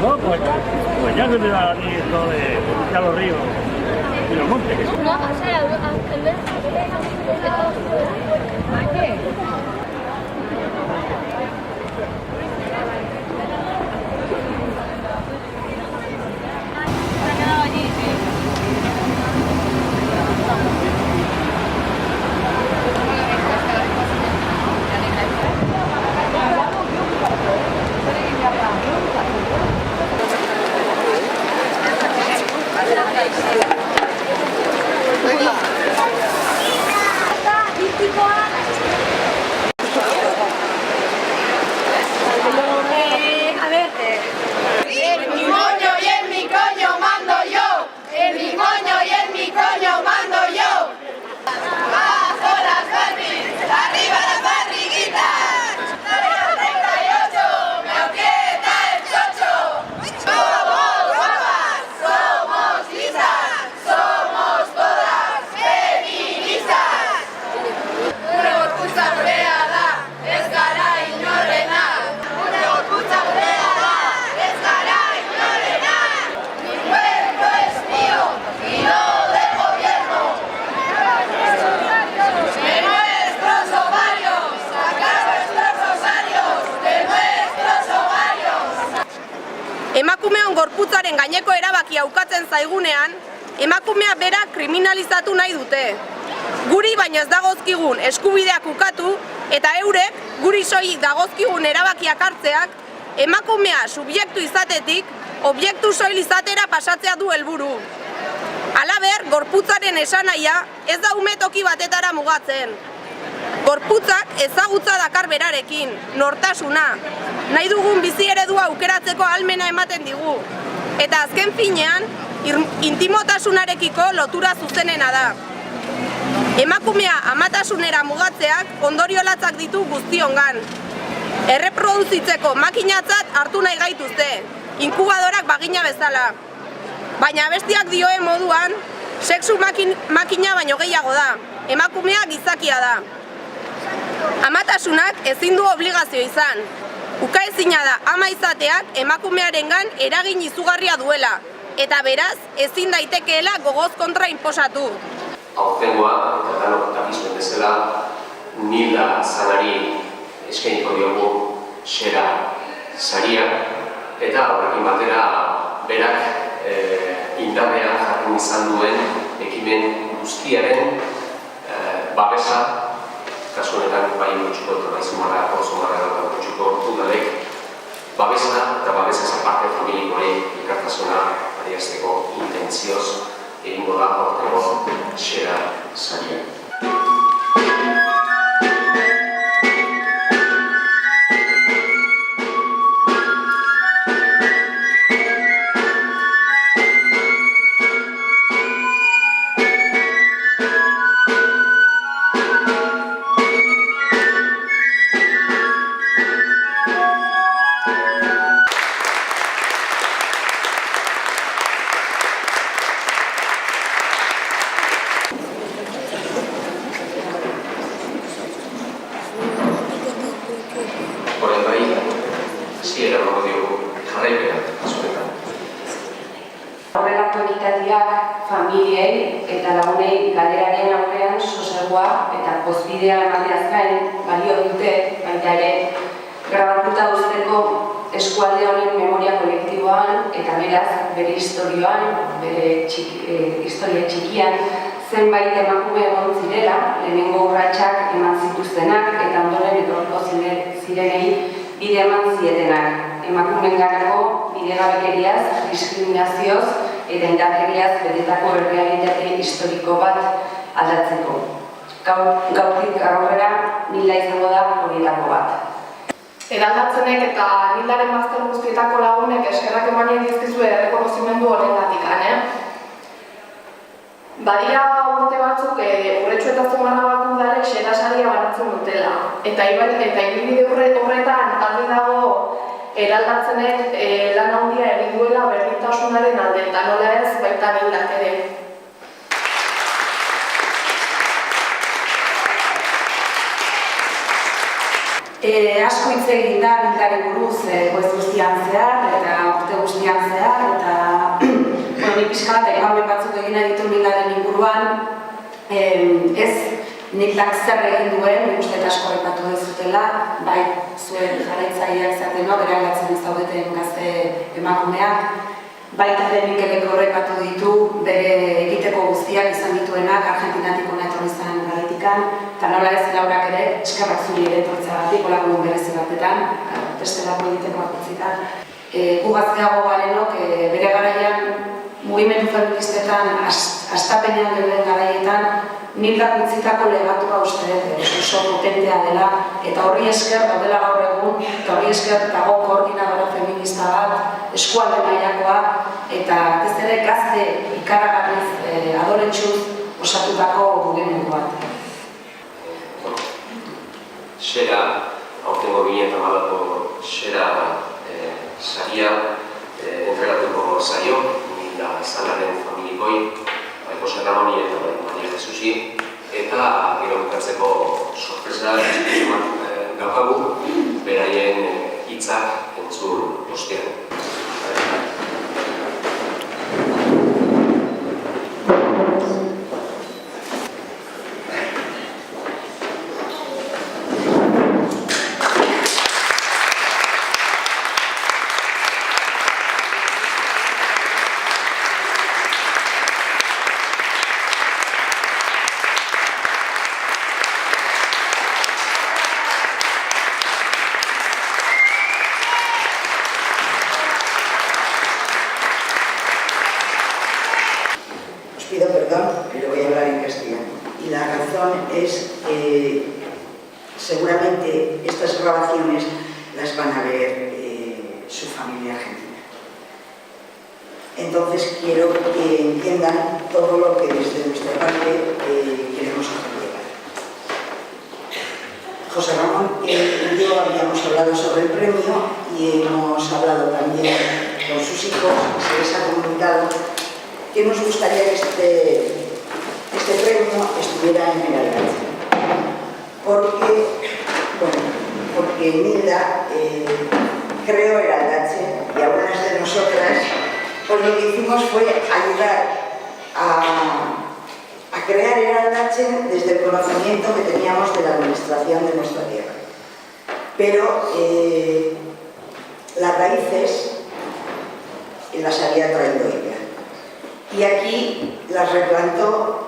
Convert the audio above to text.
No, pues ya se me da esto de ya los ríos y los montes. No, o sea, en vez de... Emakumeon gorputzaren gaineko erabakia ukatzen zaigunean, emakumea bera kriminalizatu nahi dute. Guri baino ez dagozkigun eskubideak ukatu eta eurek guri soilik dagozkigun erabakiak hartzeak emakumea subjektu izatetik objektu soil izatera pasatzea du helburu. Halaber, gorputzaren esanahia ez da umetoki batetara mugatzen. Gorputzak ezagutza dakar berarekin, nortasuna, nahi dugun bizi eredua aukeratzeko ahalmena ematen digu. Eta azken finean, intimotasunarekiko lotura zuzenena da. Emakumea amatasunera mugatzeak ondorio latzak ditu guztiongan. Erreproduzitzeko makinatzat hartu nahi gaituzte, inkubadorak bagina bezala. Baina bestiak dioen moduan, sexu makina baino gehiago da, emakumea gizakia da. Amatasunak ezin du obligazio izan. Ukaezina da ama izateak emakumearengan eragin izugarria duela, eta beraz ezin daitekeela gogoz kontra inposatu. Aurtengoa, eta danok dakizuen bezala, Nilda Zanari eskainiko diogu xera saria, eta horrekin batera berak indarrean jarri izan duen ekimen guztiaren babesa, kasu honetan bai gutxiko eta bai zumarra, eta gutxiko udalek babesa eta babesaz aparte familikoei elkartasuna adierazteko intentzioz egingo da aurtengo xera saria. Horrelako ekitatiak familiei eta lagunei galeraren aurrean sosegua eta pozbidea emateaz gain balio dute, baita ere grabatuta uzteko eskualde honen memoria kolektiboan eta beraz bere historioan, bere historia txikian zenbait emakume egon zirela, lehenengo urratsak eman zituztenak eta ondoren etorriko zirenei bide eman zietenak. Emakumeenganako bidegabekeriaz, diskriminazioz eta indarkeriaz betetako errealitate historiko bat aldatzeko. Gaurtik aurrera Nilda izango da horietako bat. Eraldatzenek eta Nildaren bazter guztietako lagunek eskerrak emanien dizkizue errekonozimendu horrengatik, Badira urte batzuk Urretxu eta Zumarragako udalek xera saria banatzen dutela. Eta ibilbide horretan argi dago eraldatzenek lan handia egin duela berdintasunaren alde, eta nola ez baita Nildak ere. Asko hitz egin da Nildari buruz goiz guztian zehar eta urte guztian zehar eta ni pixka bat aipamen batzuk egin nahi ditu Nildaren inguruan. Ez Nildak zer egin duen, nik uste asko aipatu dezutela, bai zuen jarraitzaileak zaten bere aldatzen ez daudeten gazte emakumeak. Baita ere Mikelek horrekatu ditu, bere egiteko guztiak izan dituenak, Argentinatik hona etorri zen garratikan, eta nola ez Laurak ere, eskerrak zuri ere etortzeagatik, olako berezi batetan, bestelako egiteko bakotzitan. Gu gazteago garenok, bere garaian, mugimendu feministetan, hastapenean geuden garaietan, Nildak utzitako legatua uste dut oso potentea dela, eta horri esker daudela gaur egun, eta horri esker dago koordinadora feminista bat, eskualde mailakoa, eta ez ere gazte ikaragarriz adoretsuz osatutako mugimendu bat. Xera, aurtengo 2008ko Xera saria entregatuko zaio, Nilda Zalaren familikoi, Jose Ramoni eta Maria Jesusi, eta gero bukatzeko sorpresa daukagu, beraien hitzak entzun ostean. Pido perdón, pero voy a hablar en castellano. Y la razón es que seguramente estas grabaciones las van a ver su familia argentina. Entonces quiero que entiendan todo lo que desde nuestra parte queremos hacer llegar. José Ramón y yo habíamos hablado sobre el premio y hemos hablado también con sus hijos, se les ha comunicado que nos gustaría que este premio estuviera en el alcance. Porque Nilda creó el Aldache y algunas de nosotras pues lo que hicimos fue ayudar a crear el Aldache desde el conocimiento que teníamos de la administración de nuestra tierra. Pero las raíces las había traído ella. Y aquí las replantó